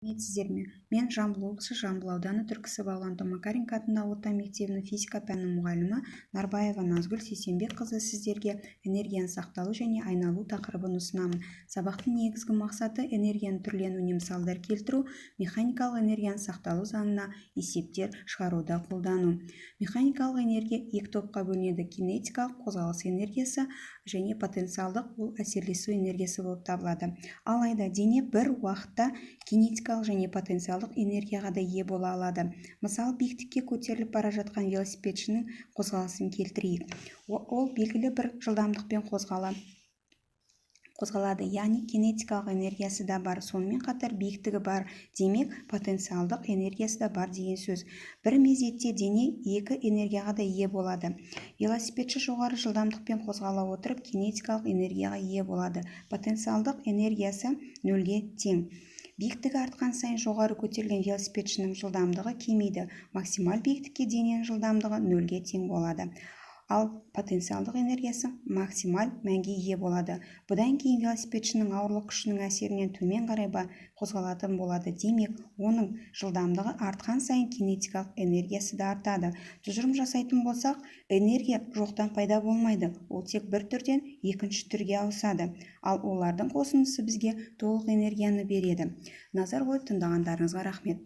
Сіздер ме? Мен Жамбыл облысы Жамбыл ауданы Түркісіб Антон Макаренко атындағы орта мектебінің физика пәні мұғалімі Нарбаева Назгүл Сейсенбекқызы сіздерге энергияны сақталу және айналу тақырыбын ұсынамын. Сабақтың негізгі мақсаты энергияның түрленуіне мысалдар келтіру, механикалық энергияны сақталу заңына есептер шығаруда қолдану. Механикалық энергия екі топқа бөлінеді: кинетикалық қозғалыс энергиясы және потенциалдық әсерлесу энергиясы болып табылады. Алайда дене бір уақытта кинетикалық және потенциалдық энергияға да ие бола алады. Мысалы, биіктікке көтеріліп бара жатқан велосипедшінің қозғалысын келтірейік. Ол белгілі бір жылдамдықпен қозғалады, яғни кинетикалық энергиясы да бар, сонымен қатар биіктігі бар, демек потенциалдық энергиясы да бар деген сөз. Бір мезетте дене екі энергияға да ие болады. Велосипедші жоғары жылдамдықпен қозғала отырып кинетикалық энергияға ие болады. Потенциалдық энергиясы нөлге тең. Биіктігі артқан сайын жоғары көтерілген велосипедшінің жылдамдығы кемейді. Максимал биіктікке дененің жылдамдығы нөлге тең болады. Ал потенциалдық энергиясы максимал мәнге ие болады. Бұдан кейін велосипедшінің ауырлық күшінің әсерінен төмен қарай қозғалатын болады. Демек, оның жылдамдығы артқан сайын кинетикалық энергиясы да артады. Тұжырым жасайтын болсақ, энергия жоқтан пайда болмайды. Ол тек бір түрден екінші түрге ауысады. Ал олардың қосындысы бізге толық энергияны береді. Назар қойып тыңдағандарыңызға рахмет.